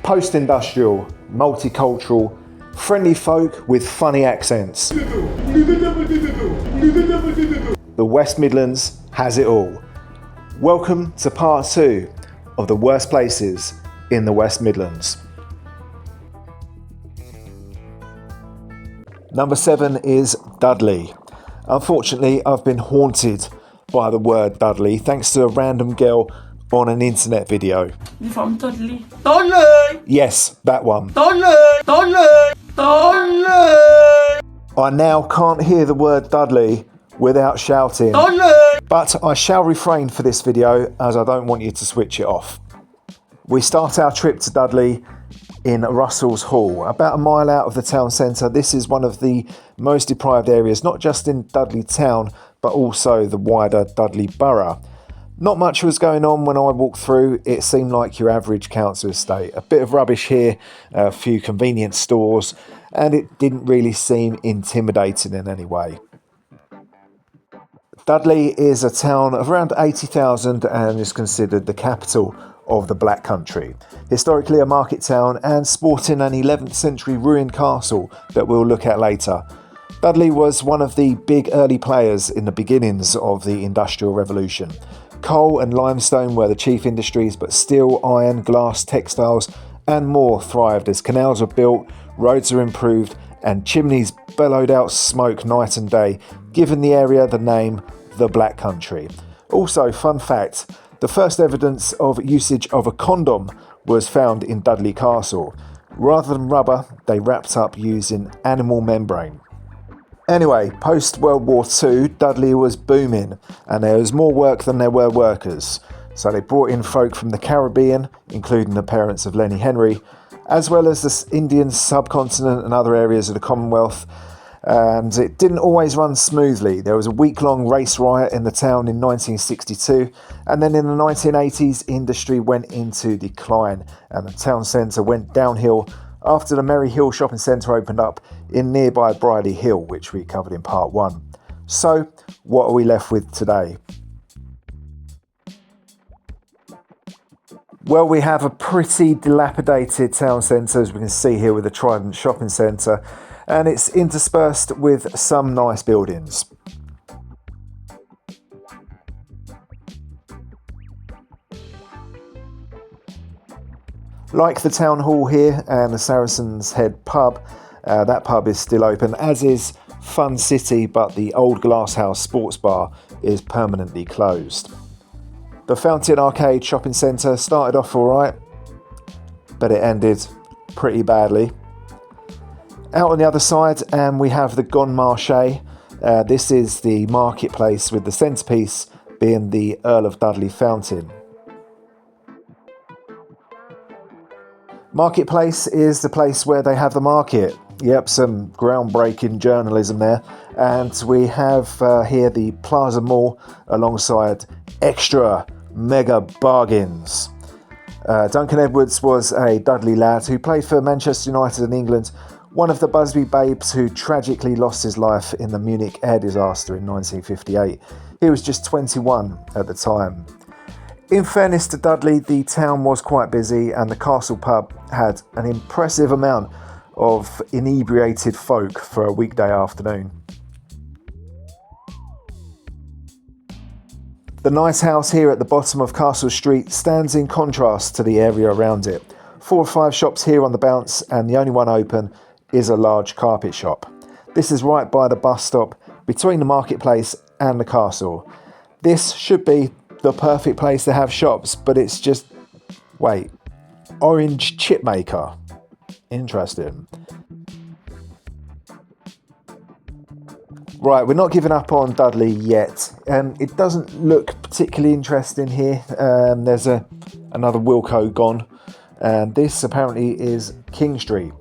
Post-industrial, multicultural, friendly folk with funny accents. The West Midlands has it all. Welcome to part 2 of the worst places in the West Midlands. Number 7 is Dudley. Unfortunately, I've been haunted by the word Dudley thanks to a random girl on an internet video. You from Dudley? Dudley! Yes, that one. Dudley! Dudley! Dudley! I now can't hear the word Dudley without shouting. Dudley! But I shall refrain for this video as I don't want you to switch it off. We start our trip to Dudley in Russell's Hall, about a mile out of the town centre. This is one of the most deprived areas, not just in Dudley town, but also the wider Dudley borough. Not much was going on when I walked through. It seemed like your average council estate. A bit of rubbish here, a few convenience stores, and it didn't really seem intimidating in any way. Dudley is a town of around 80,000 and is considered the capital of the Black Country. Historically a market town and sporting an 11th century ruined castle that we'll look at later. Dudley was one of the big early players in the beginnings of the Industrial Revolution. Coal and limestone were the chief industries, but steel, iron, glass, textiles and more thrived as canals were built, roads were improved and chimneys bellowed out smoke night and day, giving the area the name the Black Country. Also, fun fact, the first evidence of usage of a condom was found in Dudley Castle. Rather than rubber, they wrapped up using animal membrane. Anyway, post-World War II, Dudley was booming and there was more work than there were workers. So they brought in folk from the Caribbean, including the parents of Lenny Henry, as well as the Indian subcontinent and other areas of the Commonwealth. And it didn't always run smoothly. There was a week-long race riot in the town in 1962, and then in the 1980s industry went into decline and the town centre went downhill after the Merry Hill shopping centre opened up in nearby Bridie Hill, which we covered in part 1. So what are we left with today? Well, we have a pretty dilapidated town centre, as we can see here with the Trident shopping centre, and it's interspersed with some nice buildings. Like the town hall here and the Saracen's Head pub, that pub is still open, as is Fun City, but the old Glasshouse sports bar is permanently closed. The Fountain Arcade shopping centre started off alright, but it ended pretty badly. Out on the other side, and we have the Gone Marché. This is the marketplace with the centrepiece being the Earl of Dudley fountain. Marketplace is the place where they have the market. Yep, some groundbreaking journalism there. And we have here the Plaza Mall alongside extra mega bargains. Duncan Edwards was a Dudley lad who played for Manchester United in England, one of the Busby babes who tragically lost his life in the Munich air disaster in 1958. He was just 21 at the time. In fairness to Dudley, the town was quite busy and the Castle pub had an impressive amount of inebriated folk for a weekday afternoon. The nice house here at the bottom of Castle Street stands in contrast to the area around it. 4 or 5 shops here on the bounce, and the only one open is a large carpet shop. This is right by the bus stop between the marketplace and the castle. This should be the perfect place to have shops, but it's just, wait, orange chip maker. Interesting. Right, we're not giving up on Dudley yet. It doesn't look particularly interesting here. There's another Wilko gone, and this apparently is King Street.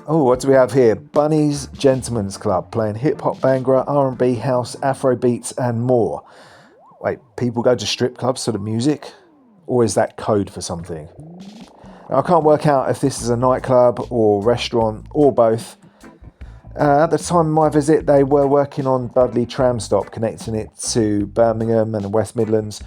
Oh, what do we have here? Bunny's Gentlemen's Club, playing hip-hop, Bhangra, R&B, house, Afro beats and more. Wait, people go to strip clubs for the music? Or is that code for something? Now, I can't work out if this is a nightclub or restaurant or both. At the time of my visit, they were working on Dudley tram stop, connecting it to Birmingham and the West Midlands.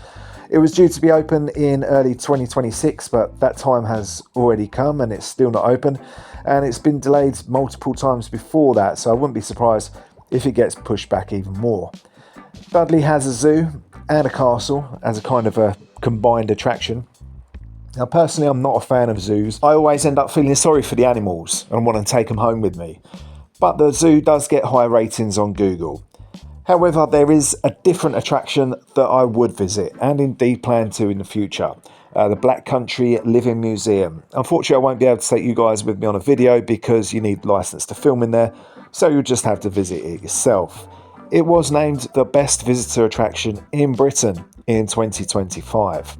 It was due to be open in early 2026, but that time has already come and it's still not open. And it's been delayed multiple times before that, so I wouldn't be surprised if it gets pushed back even more. Dudley has a zoo and a castle as a kind of a combined attraction. Now, personally, I'm not a fan of zoos. I always end up feeling sorry for the animals and want to take them home with me. But the zoo does get high ratings on Google. However, there is a different attraction that I would visit and indeed plan to in the future. The Blackcountry Living Museum. Unfortunately, I won't be able to take you guys with me on a video because you need license to film in there, so you'll just have to visit it yourself. It was named the best visitor attraction in Britain in 2025.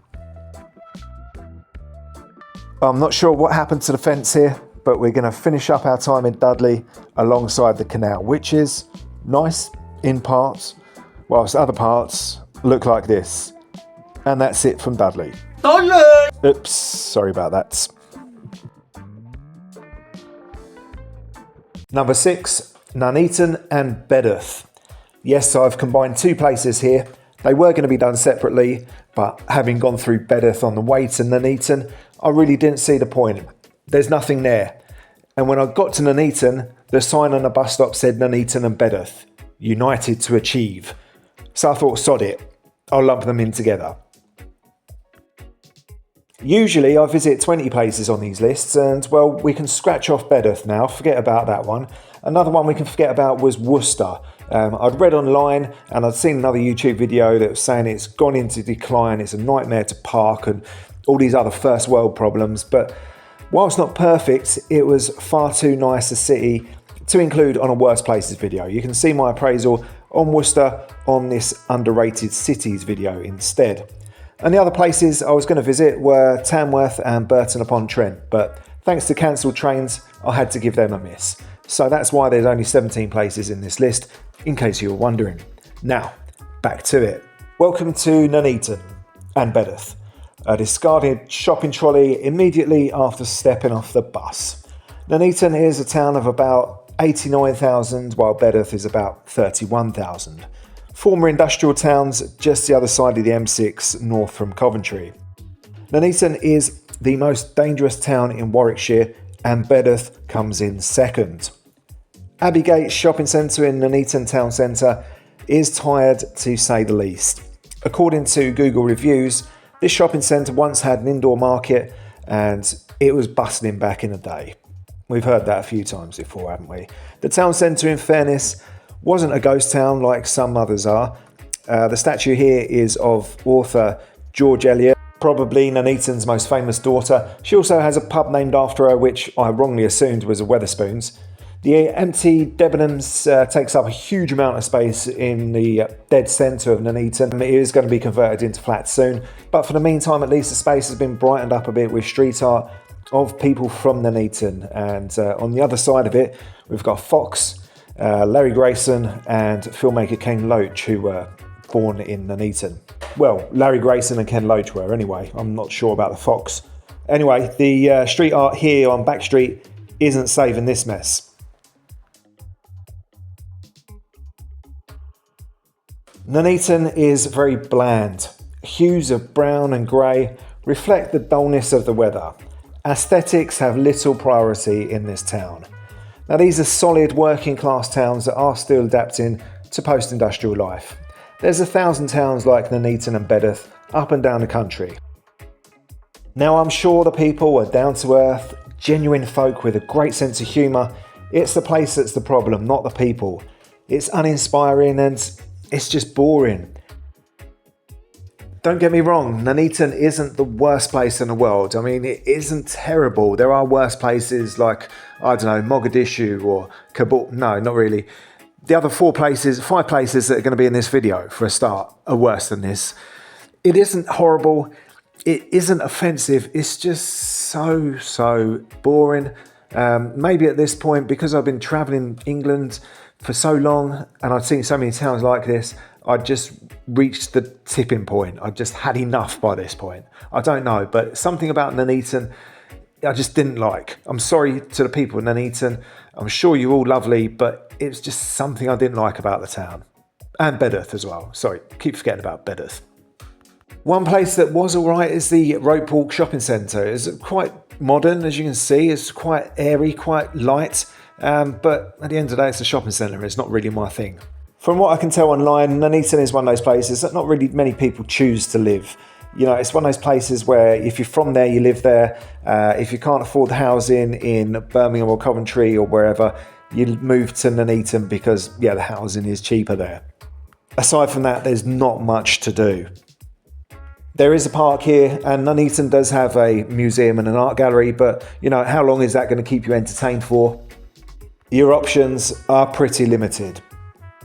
I'm not sure what happened to the fence here, but we're going to finish up our time in Dudley alongside the canal, which is nice in parts, whilst other parts look like this. And that's it from Dudley. Dudley! Oops, sorry about that. Number 6, Nuneaton and Bedworth. Yes, I've combined two places here. They were going to be done separately, but having gone through Bedworth on the way to Nuneaton, I really didn't see the point. There's nothing there. And when I got to Nuneaton, the sign on the bus stop said Nuneaton and Bedworth, united to achieve. So I thought, sod it, I'll lump them in together. Usually I visit 20 places on these lists and, well, we can scratch off Bedworth now, forget about that one. Another one we can forget about was Worcester. I'd read online and I'd seen another YouTube video that was saying it's gone into decline, it's a nightmare to park and all these other first world problems. But whilst not perfect, it was far too nice a city to include on a worst places video. You can see my appraisal on Worcester on this underrated cities video instead. And the other places I was going to visit were Tamworth and Burton-upon-Trent, but thanks to cancelled trains, I had to give them a miss. So that's why there's only 17 places in this list, in case you were wondering. Now, back to it. Welcome to Nuneaton and Bedworth, a discarded shopping trolley immediately after stepping off the bus. Nuneaton is a town of about 89,000, while Bedworth is about 31,000. Former industrial towns just the other side of the M6 north from Coventry. Nuneaton is the most dangerous town in Warwickshire and Bedworth comes in second. Abbeygate's shopping centre in Nuneaton town centre is tired to say the least. According to Google reviews, this shopping centre once had an indoor market and it was bustling back in the day. We've heard that a few times before, haven't we? The town centre, in fairness, wasn't a ghost town like some others are. The statue here is of author George Elliot, probably Nuneaton's most famous daughter. She also has a pub named after her, which I wrongly assumed was a Wetherspoons. The empty Debenhams takes up a huge amount of space in the dead centre of Nuneaton. It is going to be converted into flats soon, but for the meantime, at least the space has been brightened up a bit with street art of people from Nuneaton. And on the other side of it, we've got Fox, Larry Grayson and filmmaker Ken Loach, who were born in Nuneaton. Well, Larry Grayson and Ken Loach were anyway. I'm not sure about the Fox. Anyway, the street art here on Back Street isn't saving this mess. Nuneaton is very bland. Hues of brown and grey reflect the dullness of the weather. Aesthetics have little priority in this town. Now, these are solid working class towns that are still adapting to post-industrial life. There's 1,000 towns like Nuneaton and Bedworth up and down the country. Now, I'm sure the people are down to earth, genuine folk with a great sense of humour. It's the place that's the problem, not the people. It's uninspiring and it's just boring. Don't get me wrong, Nuneaton isn't the worst place in the world. I mean, it isn't terrible. There are worse places like, I don't know, Mogadishu or Kabul. No, not really. The other 5 places that are going to be in this video, for a start, are worse than this. It isn't horrible. It isn't offensive. It's just so boring. Maybe at this point, because I've been travelling England for so long and I've seen so many towns like this, I just reached the tipping point. I just had enough by this point. I don't know, but something about Nuneaton I just didn't like. I'm sorry to the people in Nuneaton. I'm sure you're all lovely, but it's just something I didn't like about the town. And Bedworth as well. Sorry, keep forgetting about Bedworth. One place that was alright is the Ropewalk shopping centre. It's quite modern, as you can see. It's quite airy, quite light, but at the end of the day it's a shopping centre. It's not really my thing. From what I can tell online, Nuneaton is one of those places that not really many people choose to live. You know, it's one of those places where if you're from there, you live there. If you can't afford the housing in Birmingham or Coventry or wherever, you move to Nuneaton because, yeah, the housing is cheaper there. Aside from that, there's not much to do. There is a park here, and Nuneaton does have a museum and an art gallery, but, you know, how long is that going to keep you entertained for? Your options are pretty limited.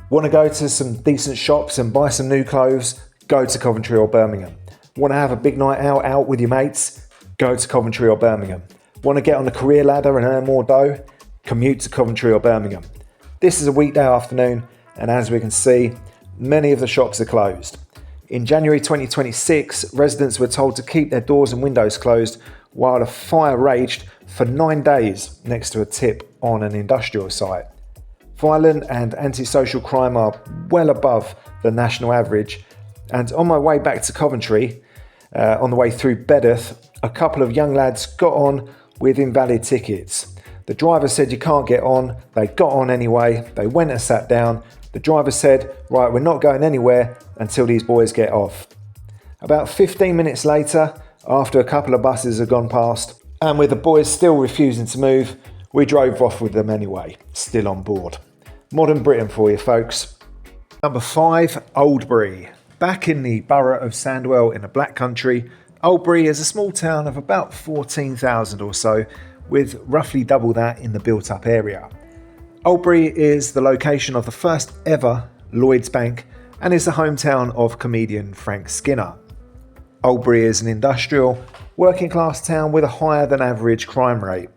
Want to go to some decent shops and buy some new clothes? Go to Coventry or Birmingham. Want to have a big night out with your mates? Go to Coventry or Birmingham. Want to get on the career ladder and earn more dough? Commute to Coventry or Birmingham. This is a weekday afternoon, and as we can see, many of the shops are closed. In January 2026, residents were told to keep their doors and windows closed while a fire raged for 9 days next to a tip on an industrial site. Violent and antisocial crime are well above the national average, and on my way back to Coventry, on the way through Bedworth, a couple of young lads got on with invalid tickets. The driver said you can't get on, they got on anyway, they went and sat down. The driver said, right, we're not going anywhere until these boys get off. About 15 minutes later, after a couple of buses had gone past, and with the boys still refusing to move, we drove off with them anyway, still on board. Modern Britain for you folks. Number 5, Oldbury. Back in the borough of Sandwell in the Black Country, Oldbury is a small town of about 14,000 or so, with roughly double that in the built-up area. Oldbury is the location of the first ever Lloyds Bank and is the hometown of comedian Frank Skinner. Oldbury is an industrial, working class town with a higher than average crime rate.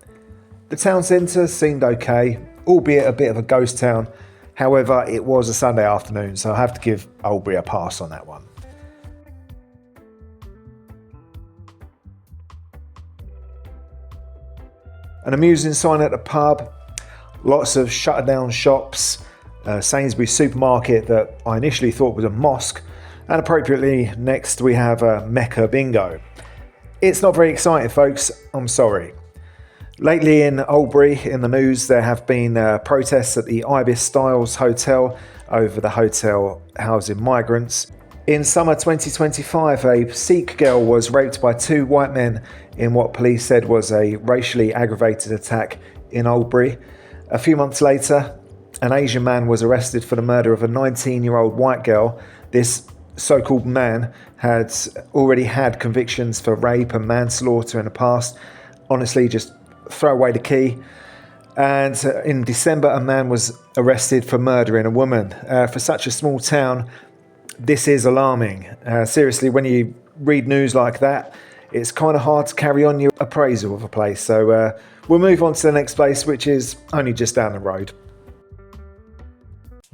The town centre seemed okay, albeit a bit of a ghost town. However, it was a Sunday afternoon, so I have to give Oldbury a pass on that one. An amusing sign at the pub. Lots of shuttered down shops, Sainsbury's supermarket that I initially thought was a mosque, and appropriately next we have a Mecca bingo. It's not very exciting folks, I'm sorry. Lately in Oldbury, in the news, there have been protests at the Ibis Styles Hotel over the hotel housing migrants. In summer 2025, a Sikh girl was raped by 2 white men in what police said was a racially aggravated attack in Oldbury. A few months later, an Asian man was arrested for the murder of a 19-year-old white girl. This so-called man had already had convictions for rape and manslaughter in the past. Honestly, just throw away the key. And in December, a man was arrested for murdering a woman. For such a small town, this is alarming. Seriously, when you read news like that, it's kind of hard to carry on your appraisal of a place. So we'll move on to the next place, which is only just down the road.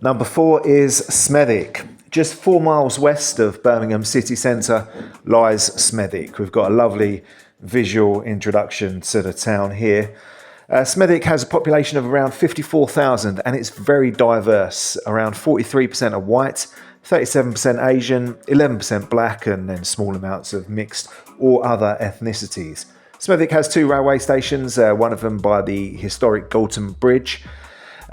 Number 4 is Smethwick. Just 4 miles west of Birmingham city centre lies Smethwick. We've got a lovely visual introduction to the town here. Smethwick has a population of around 54,000 and it's very diverse. Around 43% are white, 37% Asian, 11% black, and then small amounts of mixed or other ethnicities. Smethwick has 2 railway stations, one of them by the historic Galton Bridge.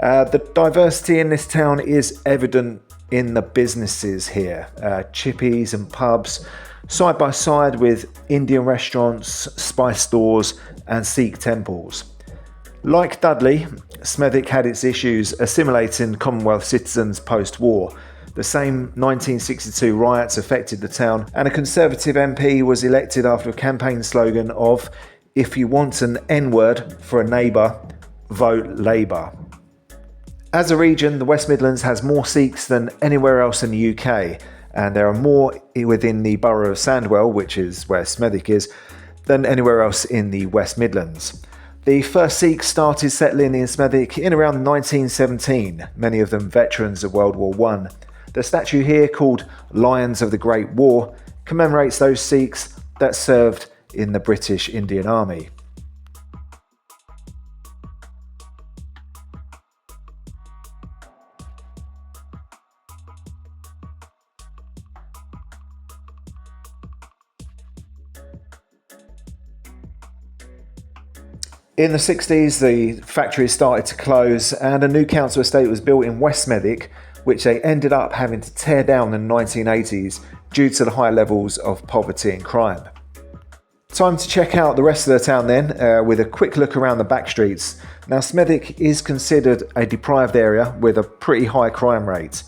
The diversity in this town is evident in the businesses here. Chippies and pubs, side by side with Indian restaurants, spice stores and Sikh temples. Like Dudley, Smethwick had its issues assimilating Commonwealth citizens post-war. The same 1962 riots affected the town, and a Conservative MP was elected after a campaign slogan of, "If you want an N-word for a neighbour, vote Labour." As a region, the West Midlands has more Sikhs than anywhere else in the UK, and there are more within the borough of Sandwell, which is where Smethwick is, than anywhere else in the West Midlands. The first Sikhs started settling in Smethwick in around 1917, many of them veterans of World War I. The statue here, called Lions of the Great War, commemorates those Sikhs that served in the British Indian Army. In the 60s, the factory started to close and a new council estate was built in West Smethwick, which they ended up having to tear down in the 1980s due to the high levels of poverty and crime. Time to check out the rest of the town then, with a quick look around the back streets. Now, Smethwick is considered a deprived area with a pretty high crime rate.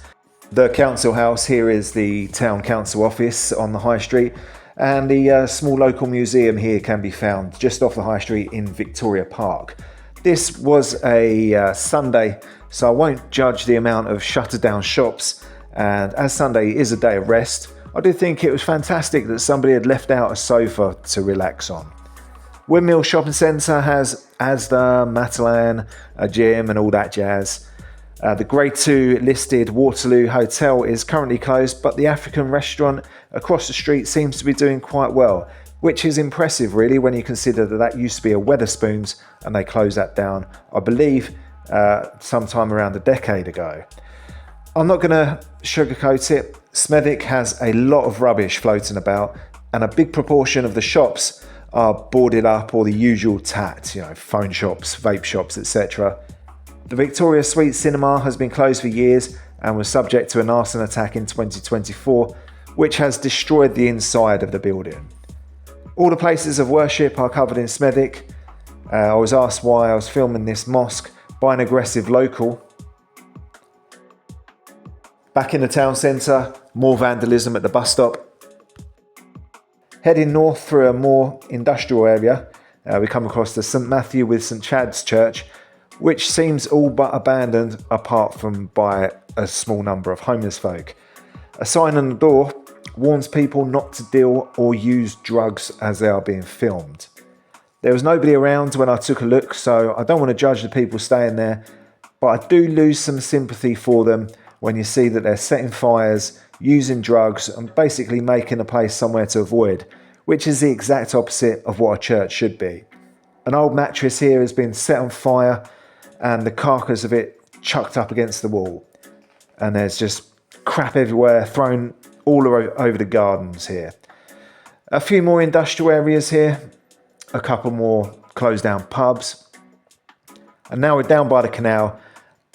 The council house here is the town council office on the high street, and the small local museum here can be found just off the high street in Victoria Park. This was a Sunday, so I won't judge the amount of shuttered down shops, and as Sunday is a day of rest, I do think it was fantastic that somebody had left out a sofa to relax on. Windmill Shopping Centre has Asda, Matalan, a gym and all that jazz. The Grade 2 listed Waterloo Hotel is currently closed, but the African restaurant across the street seems to be doing quite well, which is impressive really when you consider that that used to be a Wetherspoons and they closed that down, I believe, sometime around a decade ago. I'm not going to sugarcoat it. Smethwick has a lot of rubbish floating about, and a big proportion of the shops are boarded up or the usual tat, phone shops, vape shops, etc. The Victoria Suite Cinema has been closed for years and was subject to an arson attack in 2024, which has destroyed the inside of the building. All the places of worship are covered in Smethwick. I was asked why I was filming this mosque by an aggressive local. Back in the town centre, more vandalism at the bus stop. Heading north through a more industrial area, we come across the St Matthew with St Chad's Church, which seems all but abandoned apart from by a small number of homeless folk. A sign on the door warns people not to deal or use drugs as they are being filmed. There was nobody around when I took a look, so I don't want to judge the people staying there, but I do lose some sympathy for them when you see that they're setting fires, using drugs and basically making a place somewhere to avoid, which is the exact opposite of what a church should be. An old mattress here has been set on fire and the carcass of it chucked up against the wall. And there's just crap everywhere thrown all over the gardens here. A few more industrial areas here, a couple more closed down pubs. And now we're down by the canal,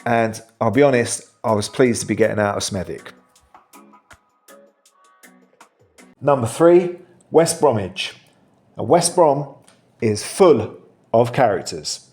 and I'll be honest, I was pleased to be getting out of Smethwick. Number 3, West Bromwich. Now, West Brom is full of characters.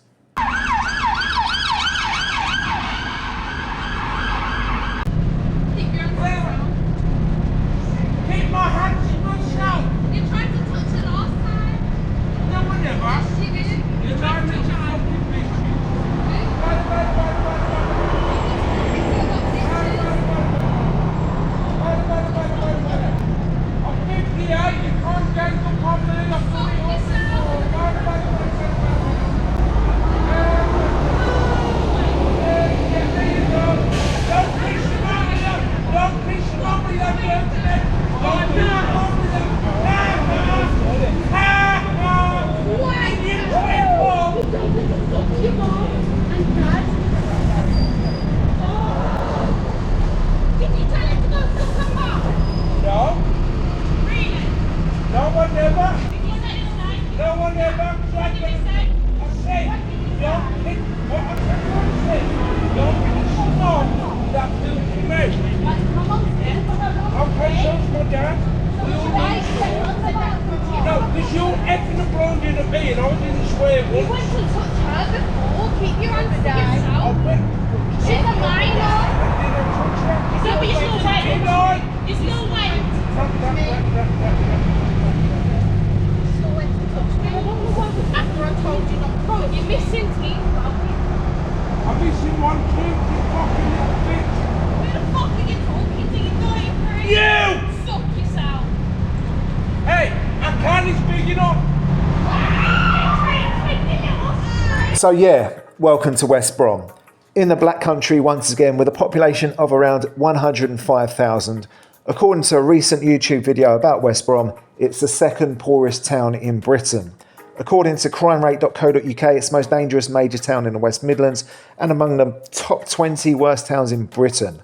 So yeah, welcome to West Brom. In the Black Country once again with a population of around 105,000. According to a recent YouTube video about West Brom, it's the second poorest town in Britain. According to crimerate.co.uk, it's the most dangerous major town in the West Midlands and among the top 20 worst towns in Britain.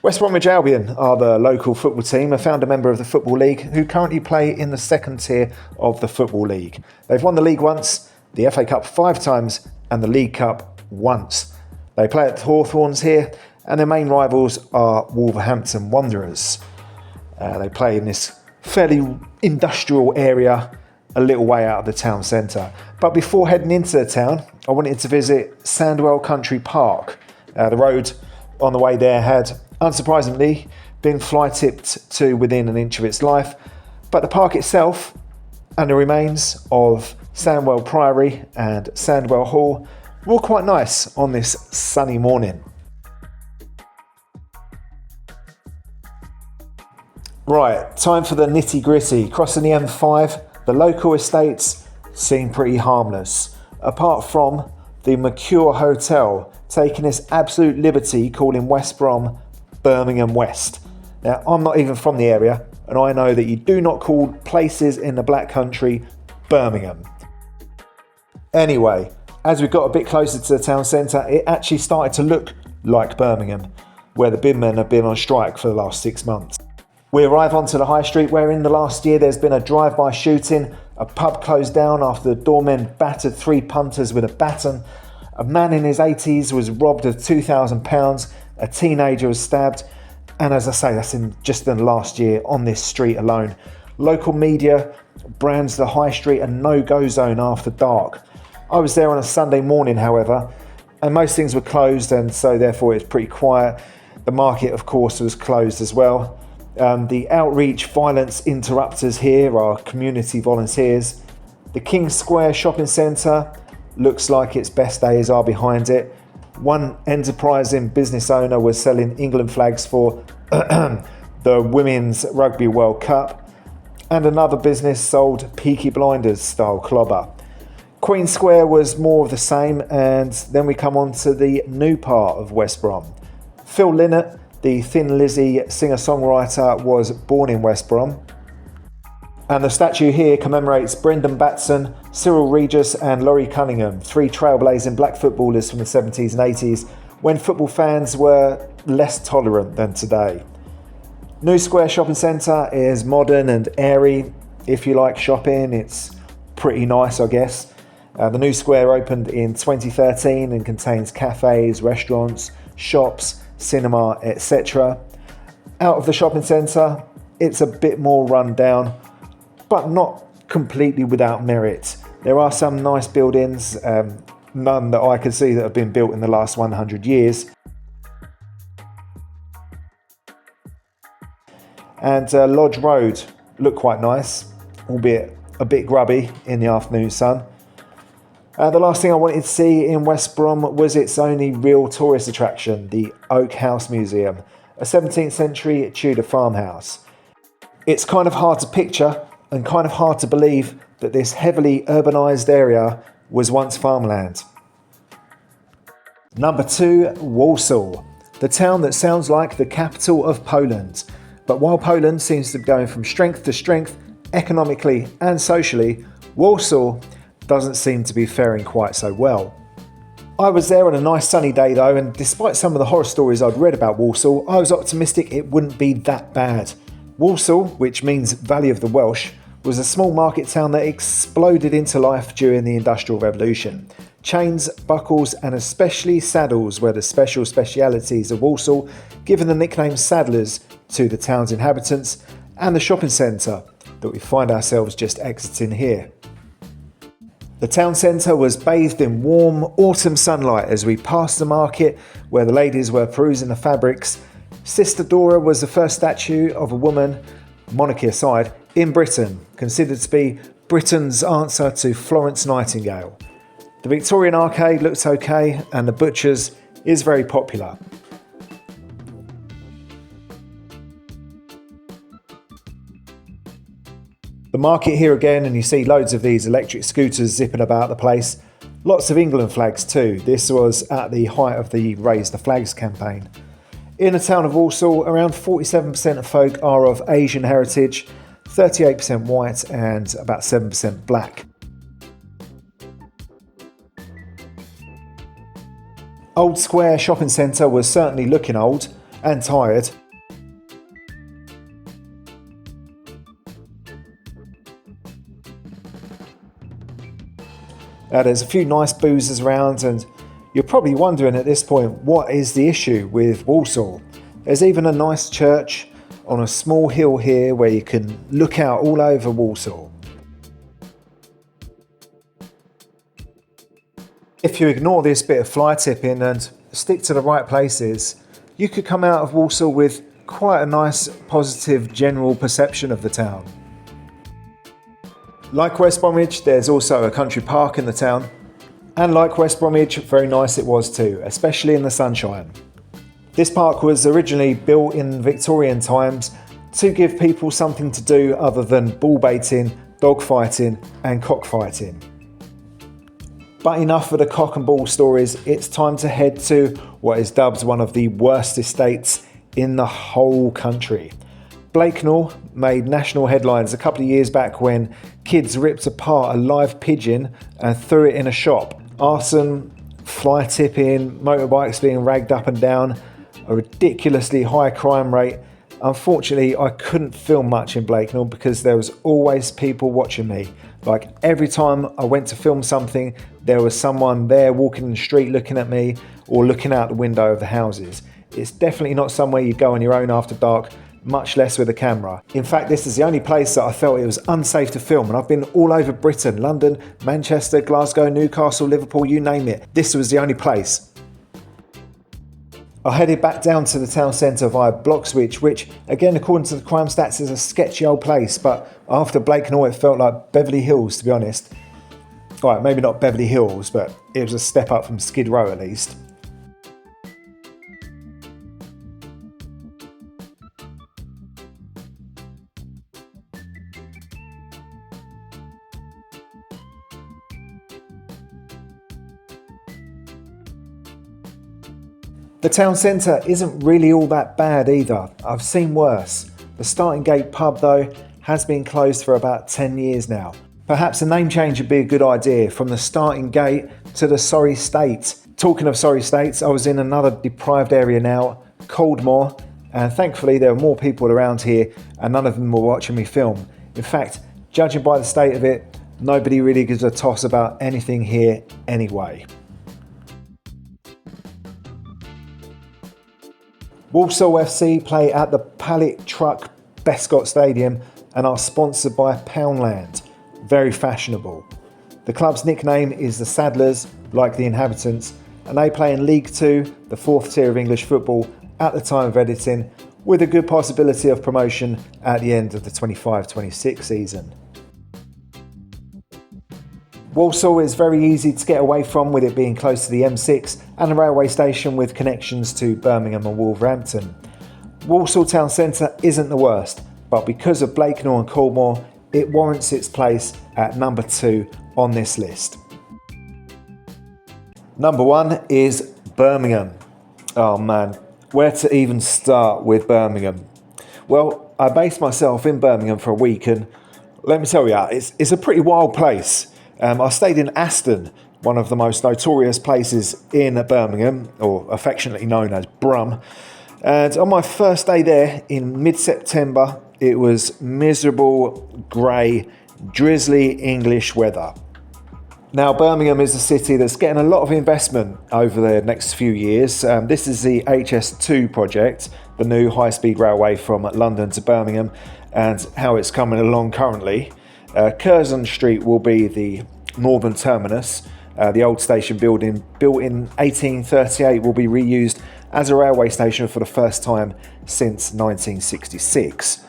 West Bromwich Albion are the local football team, a founder member of the Football League, who currently play in the second tier of the Football League. They've won the league once the FA Cup 5 times and the League Cup once. They play at Hawthorns here, and their main rivals are Wolverhampton Wanderers. They play in this fairly industrial area a little way out of the town centre. But before heading into the town, I wanted to visit Sandwell Country Park. The road on the way there had, unsurprisingly, been fly-tipped to within an inch of its life, but the park itself and the remains of Sandwell Priory and Sandwell Hall were all quite nice on this sunny morning. Right, time for the nitty-gritty. Crossing the M5, the local estates seem pretty harmless, apart from the Mercure Hotel taking its absolute liberty calling West Brom Birmingham West. Now, I'm not even from the area, and I know that you do not call places in the Black Country Birmingham. Anyway, as we got a bit closer to the town centre, it actually started to look like Birmingham, where the bin men have been on strike for the last 6 months. We arrive onto the high street where in the last year there's been a drive-by shooting, a pub closed down after the doormen battered 3 punters with a baton, a man in his 80s was robbed of £2,000, a teenager was stabbed, and as I say, that's just in the last year on this street alone. Local media brands the high street a no-go zone after dark. I was there on a Sunday morning, however, and most things were closed, and so therefore it was pretty quiet. The market, of course, was closed as well. The outreach violence interrupters here are community volunteers. The King Square shopping centre looks like its best days are behind it. One enterprising business owner was selling England flags for the Women's Rugby World Cup, and another business sold Peaky Blinders style clobber. Queen Square was more of the same, and then we come on to the new part of West Brom. Phil Lynott, the Thin Lizzy singer-songwriter, was born in West Brom. And the statue here commemorates Brendan Batson, Cyril Regis and Laurie Cunningham, 3 trailblazing black footballers from the 70s and 80s, when football fans were less tolerant than today. New Square Shopping Centre is modern and airy. If you like shopping, it's pretty nice, I guess. The New Square opened in 2013 and contains cafes, restaurants, shops, cinema, etc. Out of the shopping centre, it's a bit more run down, but not completely without merit. There are some nice buildings, none that I can see that have been built in the last 100 years. And Lodge Road looked quite nice, albeit a bit grubby in the afternoon sun. The last thing I wanted to see in West Brom was its only real tourist attraction, the Oak House Museum, a 17th century Tudor farmhouse. It's kind of hard to picture and kind of hard to believe that this heavily urbanised area was once farmland. Number 2, Walsall, the town that sounds like the capital of Poland. But while Poland seems to be going from strength to strength, economically and socially, Walsall doesn't seem to be faring quite so well. I was there on a nice sunny day though, and despite some of the horror stories I'd read about Walsall, I was optimistic it wouldn't be that bad. Walsall, which means Valley of the Welsh, was a small market town that exploded into life during the Industrial Revolution. Chains, buckles and especially saddles were the specialities of Walsall, giving the nickname Saddlers to the town's inhabitants, and the shopping centre that we find ourselves just exiting here. The town centre was bathed in warm autumn sunlight as we passed the market where the ladies were perusing the fabrics. Sister Dora was the first statue of a woman, monarchy aside, in Britain, considered to be Britain's answer to Florence Nightingale. The Victorian Arcade looks okay, and the Butcher's is very popular. The market here again, and you see loads of these electric scooters zipping about the place. Lots of England flags too. This was at the height of the Raise the Flags campaign. In the town of Walsall, around 47% of folk are of Asian heritage, 38% white and about 7% black. Old Square Shopping Centre was certainly looking old and tired. There's a few nice boozers around, and you're probably wondering at this point, what is the issue with Walsall? There's even a nice church on a small hill here where you can look out all over Walsall. If you ignore this bit of fly tipping and stick to the right places, you could come out of Walsall with quite a nice positive general perception of the town. Like West Bromwich, there's also a country park in the town, and like West Bromwich, very nice it was too, especially in the sunshine. This park was originally built in Victorian times to give people something to do other than bull baiting, dog fighting and cockfighting. But enough of the cock and bull stories, it's time to head to what is dubbed one of the worst estates in the whole country. Blakenall made national headlines a couple of years back when kids ripped apart a live pigeon and threw it in a shop. Arson, fly tipping, motorbikes being ragged up and down, a ridiculously high crime rate. Unfortunately, I couldn't film much in Blakenall because there was always people watching me. Like every time I went to film something, there was someone there walking in the street looking at me or looking out the window of the houses. It's definitely not somewhere you go on your own after dark, much less with a camera. In fact, this is the only place that I felt it was unsafe to film, and I've been all over Britain, London, Manchester, Glasgow, Newcastle, Liverpool, you name it. This was the only place. I headed back down to the town centre via Bloxwich, which, again, according to the crime stats, is a sketchy old place, but after Blakenall it felt like Beverly Hills, to be honest. Alright, maybe not Beverly Hills, but it was a step up from Skid Row at least. The town centre isn't really all that bad either. I've seen worse. The Starting Gate pub though has been closed for about 10 years now. Perhaps a name change would be a good idea, from the Starting Gate to the Sorry State. Talking of sorry states, I was in another deprived area now, Coldmore, and thankfully there were more people around here and none of them were watching me film. In fact, judging by the state of it, nobody really gives a toss about anything here anyway. Walsall FC play at the Pallet Truck Bescott Stadium and are sponsored by Poundland. Very fashionable. The club's nickname is the Saddlers, like the inhabitants, and they play in League 2, the fourth tier of English football, at the time of editing, with a good possibility of promotion at the end of the 25-26 season. Walsall is very easy to get away from, with it being close to the M6 and a railway station with connections to Birmingham and Wolverhampton. Walsall town centre isn't the worst, but because of Blakenall and Coldmore, it warrants its place at number 2 on this list. Number 1 is Birmingham. Oh man, where to even start with Birmingham? Well, I based myself in Birmingham for a week, and let me tell you, it's a pretty wild place. I stayed in Aston, one of the most notorious places in Birmingham, or affectionately known as Brum. And on my first day there in mid-September, it was miserable, grey, drizzly English weather. Now, Birmingham is a city that's getting a lot of investment over the next few years. This is the HS2 project, the new high-speed railway from London to Birmingham, and how it's coming along currently. Curzon Street will be the northern terminus. The old station building, built in 1838, will be reused as a railway station for the first time since 1966.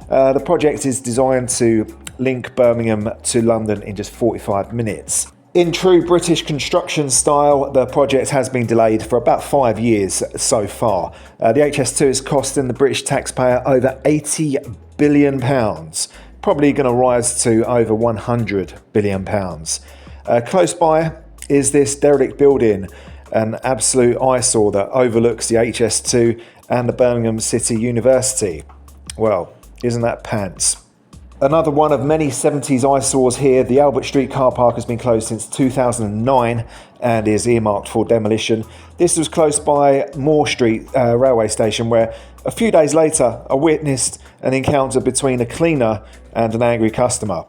The project is designed to link Birmingham to London in just 45 minutes. In true British construction style, the project has been delayed for about 5 years so far. The HS2 is costing the British taxpayer over £80 billion. Probably going to rise to over £100 billion. Close by is this derelict building, an absolute eyesore that overlooks the HS2 and the Birmingham City University. Well, isn't that pants? Another one of many 70s eyesores here, the Albert Street car park has been closed since 2009 and is earmarked for demolition. This was close by Moore Street railway station, where a few days later I witnessed an encounter between a cleaner and an angry customer.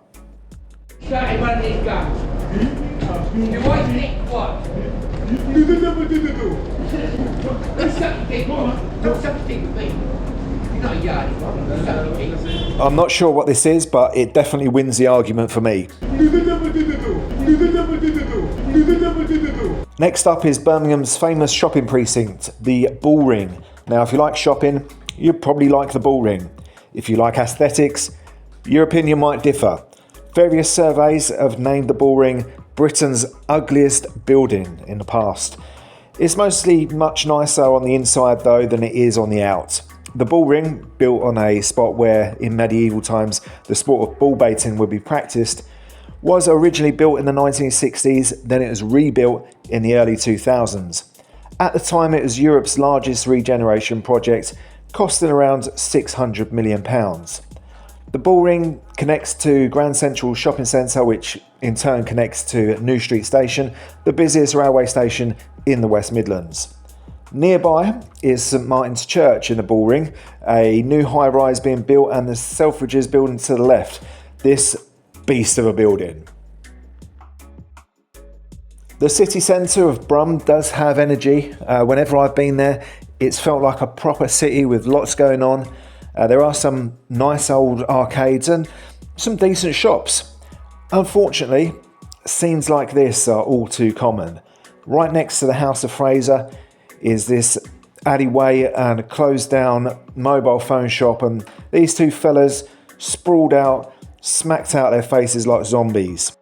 You want Nick what? Do something, do something, mate. You're not a yardie, do something. I'm not sure what this is, but it definitely wins the argument for me. Next up is Birmingham's famous shopping precinct, the Bull Ring. Now, if you like shopping, you probably like the Bull Ring. If you like aesthetics, your opinion might differ. Various surveys have named the Bull Ring Britain's ugliest building in the past. It's mostly much nicer on the inside though than it is on the out. The Bull Ring, built on a spot where in medieval times the sport of bull baiting would be practiced, was originally built in the 1960s, then it was rebuilt in the early 2000s. At the time it was Europe's largest regeneration project, costing around £600 million. The Bull Ring connects to Grand Central Shopping Centre, which in turn connects to New Street Station, the busiest railway station in the West Midlands. Nearby is St Martin's Church in the Bull Ring, a new high-rise being built, and the Selfridges building to the left. This beast of a building. The city centre of Brum does have energy. Whenever I've been there, it's felt like a proper city with lots going on. There are some nice old arcades and some decent shops. Unfortunately, scenes like this are all too common. Right next to the House of Fraser is this alleyway and a closed down mobile phone shop, and these two fellas sprawled out, smacked out their faces like zombies.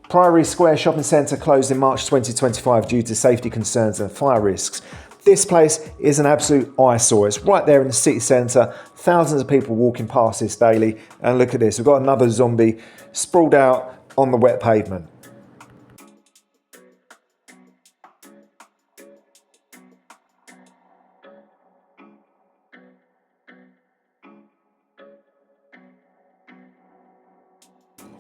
Priory Square Shopping Centre closed in March 2025 due to safety concerns and fire risks. This place is an absolute eyesore. It's right there in the city centre, thousands of people walking past this daily, and look at this, we've got another zombie sprawled out on the wet pavement.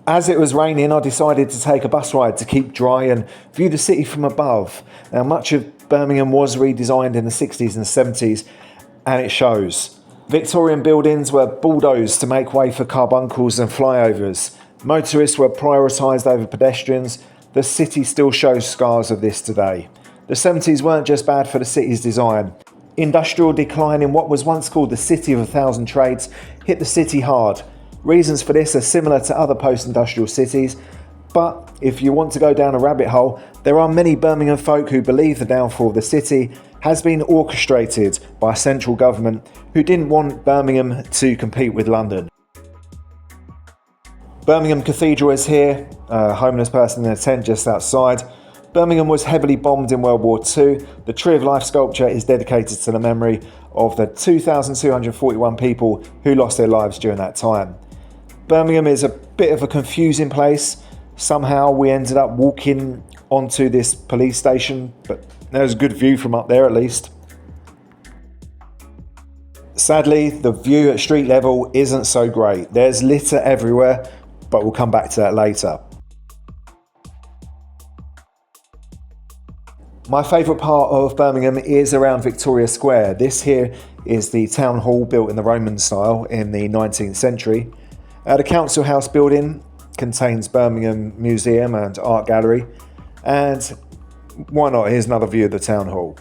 As it was raining, I decided to take a bus ride to keep dry and view the city from above. Now, much of Birmingham was redesigned in the 60s and 70s, and it shows. Victorian buildings were bulldozed to make way for carbuncles and flyovers. Motorists were prioritised over pedestrians. The city still shows scars of this today. The 70s weren't just bad for the city's design. Industrial decline in what was once called the City of a Thousand Trades hit the city hard. Reasons for this are similar to other post-industrial cities, but if you want to go down a rabbit hole, there are many Birmingham folk who believe the downfall of the city has been orchestrated by central government who didn't want Birmingham to compete with London. Birmingham Cathedral is here, a homeless person in a tent just outside. Birmingham was heavily bombed in World War II. The Tree of Life sculpture is dedicated to the memory of the 2,241 people who lost their lives during that time. Birmingham is a bit of a confusing place. Somehow we ended up walking onto this police station, but there was a good view from up there at least. Sadly, the view at street level isn't so great. There's litter everywhere, but we'll come back to that later. My favourite part of Birmingham is around Victoria Square. This here is the town hall built in the Roman style in the 19th century. The council house building contains Birmingham Museum and Art Gallery, and why not, here's another view of the town hall.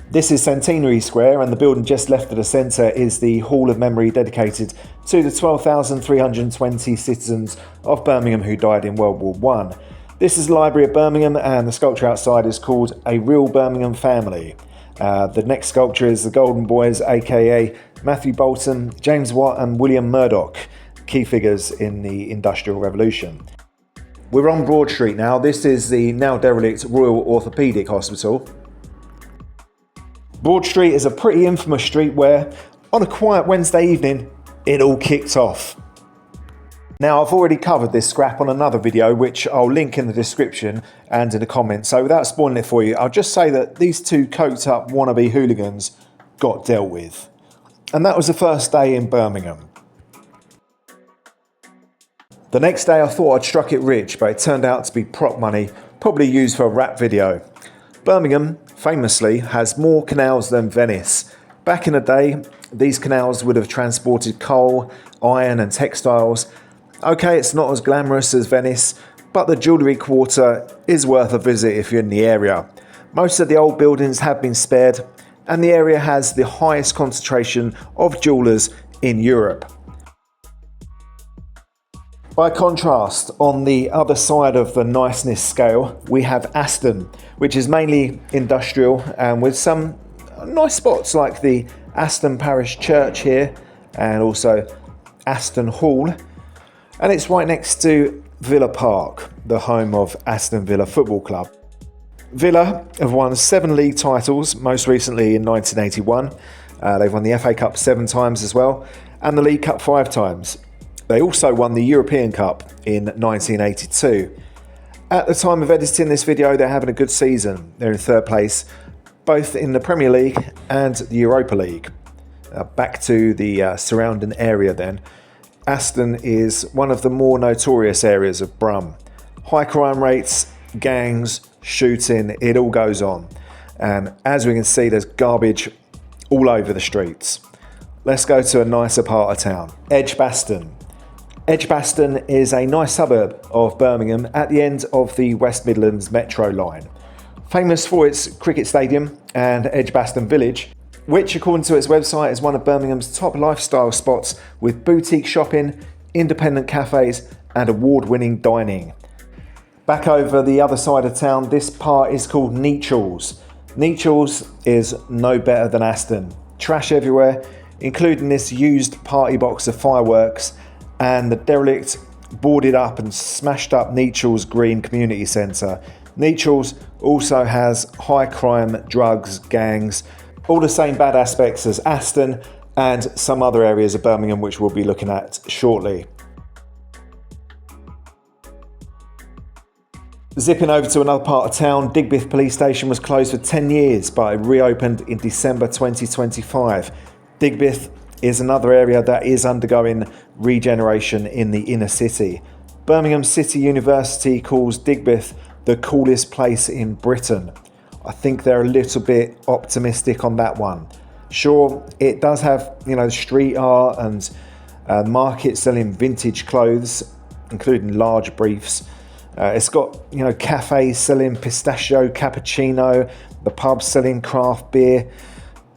This is Centenary Square, and the building just left of the centre is the Hall of Memory dedicated to the 12,320 citizens of Birmingham who died in World War I. This is the Library of Birmingham, and the sculpture outside is called A Real Birmingham Family. The next sculpture is the Golden Boys, aka Matthew Bolton, James Watt and William Murdoch, key figures in the Industrial Revolution. We're on Broad Street now. This is the now derelict Royal Orthopaedic Hospital. Broad Street is a pretty infamous street where, on a quiet Wednesday evening, it all kicked off. Now, I've already covered this scrap on another video, which I'll link in the description and in the comments, so without spoiling it for you, I'll just say that these two coked up wannabe hooligans got dealt with. And that was the first day in Birmingham. The next day I thought I'd struck it rich, but it turned out to be prop money, probably used for a rap video. Birmingham famously has more canals than Venice. Back in the day, these canals would have transported coal, iron and textiles. Okay, it's not as glamorous as Venice, but the jewellery quarter is worth a visit if you're in the area. Most of the old buildings have been spared, and the area has the highest concentration of jewellers in Europe. By contrast, on the other side of the niceness scale, we have Aston, which is mainly industrial and with some nice spots like the Aston Parish Church here and also Aston Hall. And it's right next to Villa Park, the home of Aston Villa Football Club. Villa have won 7 league titles, most recently in 1981. They've won the FA Cup 7 times as well, and the League Cup 5 times. They also won the European Cup in 1982. At the time of editing this video, they're having a good season. They're in 3rd place, both in the Premier League and the Europa League. Back to the surrounding area then. Aston is one of the more notorious areas of Brum. High crime rates, gangs, shooting, it all goes on. And as we can see, there's garbage all over the streets. Let's go to a nicer part of town, Edgbaston. Edgbaston is a nice suburb of Birmingham at the end of the West Midlands metro line. Famous for its cricket stadium and Edgbaston Village, which according to its website is one of Birmingham's top lifestyle spots with boutique shopping, independent cafes and award-winning dining. Back over the other side of town, this part is called Nechells. Nechells is no better than Aston. Trash everywhere, including this used party box of fireworks and the derelict, boarded up and smashed up Nechells Green Community Centre. Nechells also has high crime, drugs, gangs, all the same bad aspects as Aston and some other areas of Birmingham which we'll be looking at shortly. Zipping over to another part of town, Digbeth Police Station was closed for 10 years but it reopened in December 2025. Digbeth is another area that is undergoing regeneration in the inner city. Birmingham City University calls Digbeth the coolest place in Britain. I think they're a little bit optimistic on that one. Sure, it does have, street art and market selling vintage clothes, including large briefs. It's got, cafes selling pistachio cappuccino, the pubs selling craft beer,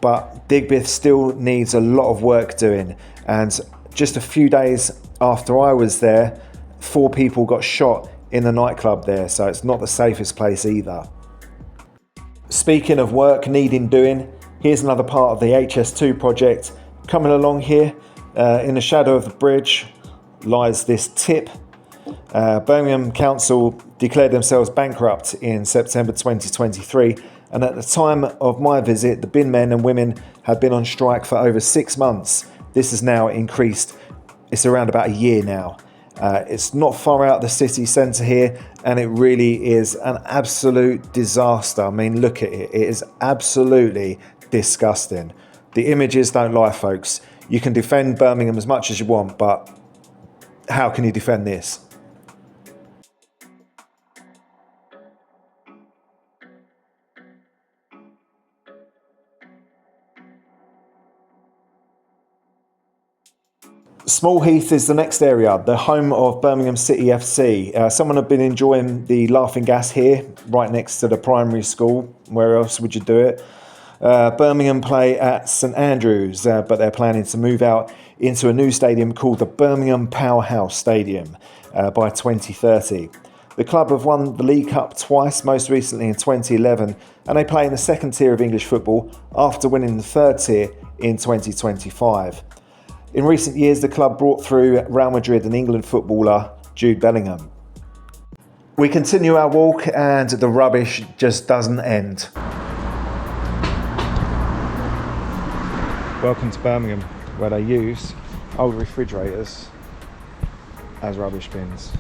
but Digbeth still needs a lot of work doing. And just a few days after I was there, 4 people got shot in the nightclub there, so it's not the safest place either. Speaking of work needing doing, here's another part of the HS2 project. Coming along here, in the shadow of the bridge, lies this tip. Birmingham Council declared themselves bankrupt in September 2023, and at the time of my visit, the bin men and women had been on strike for over 6 months. This has now increased. It's around about a year now. It's not far out of the city centre here, and it really is an absolute disaster. I mean, look at it. It is absolutely disgusting. The images don't lie, folks. You can defend Birmingham as much as you want, but how can you defend this? Small Heath is the next area, the home of Birmingham City FC. Someone had been enjoying the laughing gas here, right next to the primary school. Where else would you do it? Birmingham play at St Andrews, but they're planning to move out into a new stadium called the Birmingham Powerhouse Stadium by 2030. The club have won the League Cup twice, most recently in 2011, and they play in the 2nd tier of English football after winning the 3rd tier in 2025. In recent years, the club brought through Real Madrid and England footballer Jude Bellingham. We continue our walk and the rubbish just doesn't end. Welcome to Birmingham, where they use old refrigerators as rubbish bins.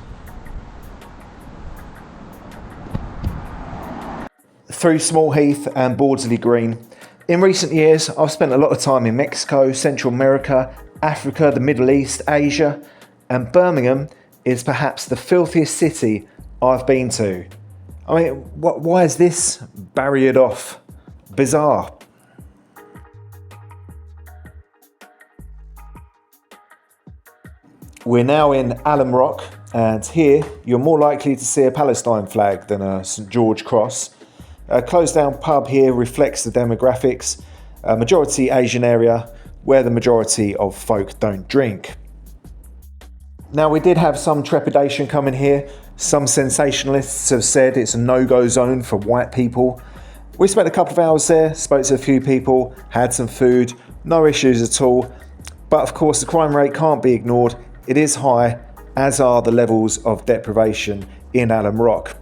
Through Small Heath and Bawdsley Green. In recent years, I've spent a lot of time in Mexico, Central America, Africa, the Middle East, Asia, and Birmingham is perhaps the filthiest city I've been to. I mean, why is this barriered off bizarre. We're now in Alum Rock, and here you're more likely to see a Palestine flag than a St George cross. A closed down pub here reflects the demographics, a majority Asian area where the majority of folk don't drink. Now, we did have some trepidation coming here. Some sensationalists have said it's a no-go zone for white people. We spent a couple of hours there, spoke to a few people, had some food, no issues at all. But of course the crime rate can't be ignored. It is high, as are the levels of deprivation in Alum Rock.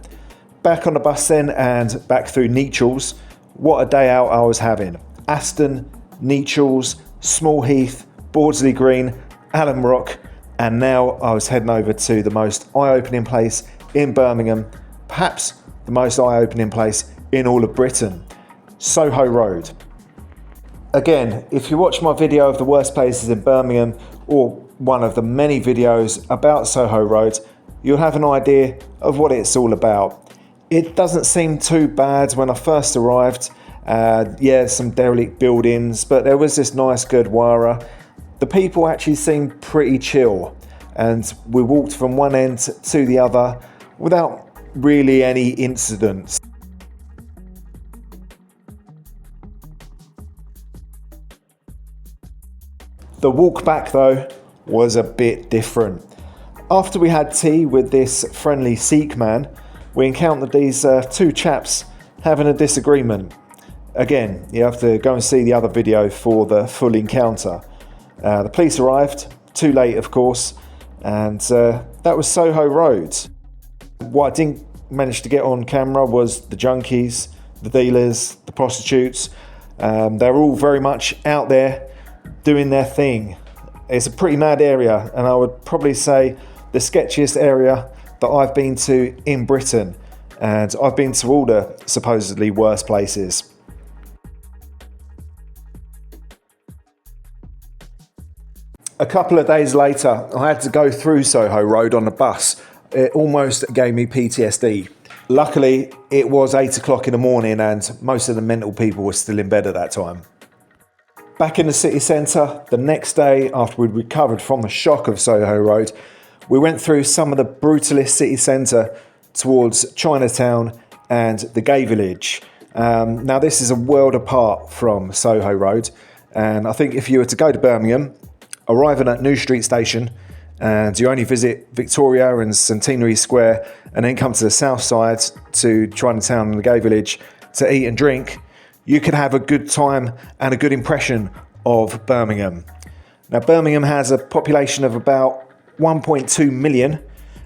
Back on the bus then and back through Nechells. What a day out I was having. Aston, Nechells, Small Heath, Bawdsley Green, Alum Rock, and now I was heading over to the most eye-opening place in Birmingham, perhaps the most eye-opening place in all of Britain, Soho Road. Again, if you watch my video of the worst places in Birmingham, or one of the many videos about Soho Road, you'll have an idea of what it's all about. It doesn't seem too bad when I first arrived. Yeah, some derelict buildings, but there was this nice Gurdwara. The people actually seemed pretty chill, and we walked from one end to the other without really any incidents. The walk back though was a bit different. After we had tea with this friendly Sikh man, we encountered these two chaps having a disagreement. Again, you have to go and see the other video for the full encounter. The police arrived, too late of course, and that was Soho Road. What I didn't manage to get on camera was the junkies, the dealers, the prostitutes. They're all very much out there doing their thing. It's a pretty mad area, and I would probably say the sketchiest area that I've been to in Britain, and I've been to all the supposedly worst places. A couple of days later, I had to go through Soho Road on the bus. It almost gave me PTSD. Luckily, it was 8 o'clock in the morning and most of the mental people were still in bed at that time. Back in the city centre, the next day after we'd recovered from the shock of Soho Road, we went through some of the brutalist city centre towards Chinatown and the Gay Village. Now this is a world apart from Soho Road, and I think if you were to go to Birmingham, arriving at New Street Station, and you only visit Victoria and Centenary Square and then come to the south side to Chinatown and the Gay Village to eat and drink, you could have a good time and a good impression of Birmingham. Now, Birmingham has a population of about 1.2 million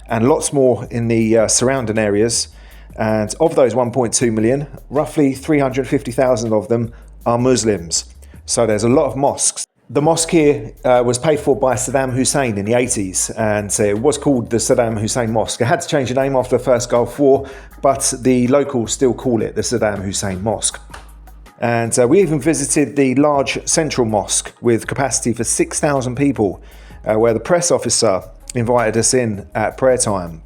and lots more in the surrounding areas. And of those 1.2 million, roughly 350,000 of them are Muslims. So there's a lot of mosques. The mosque here was paid for by Saddam Hussein in the 80s, and it was called the Saddam Hussein Mosque. It had to change the name after the first Gulf War, but the locals still call it the Saddam Hussein Mosque. And we even visited the large central mosque with capacity for 6,000 people, where the press officer invited us in at prayer time.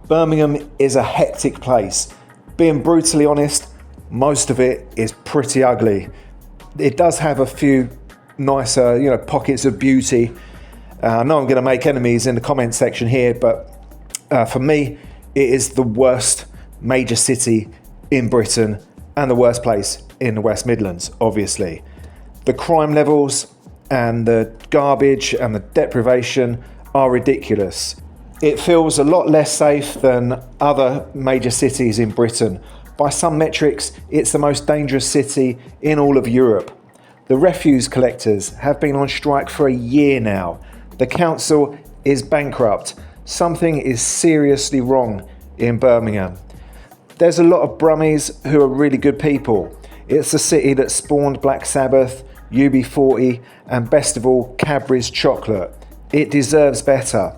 Birmingham is a hectic place. Being brutally honest, most of it is pretty ugly. It does have a few nicer, pockets of beauty. I know I'm going to make enemies in the comment section here, but for me, it is the worst major city in Britain and the worst place in the West Midlands, obviously. The crime levels and the garbage and the deprivation are ridiculous. It feels a lot less safe than other major cities in Britain. By some metrics, it's the most dangerous city in all of Europe. The refuse collectors have been on strike for a year now. The council is bankrupt. Something is seriously wrong in Birmingham. There's a lot of Brummies who are really good people. It's the city that spawned Black Sabbath, UB40, and best of all, Cadbury's chocolate. It deserves better.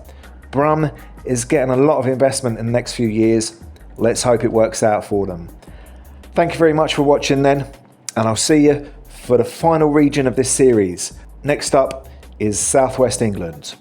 Brum is getting a lot of investment in the next few years. Let's hope it works out for them. Thank you very much for watching then, and I'll see you for the final region of this series. Next up is Southwest England.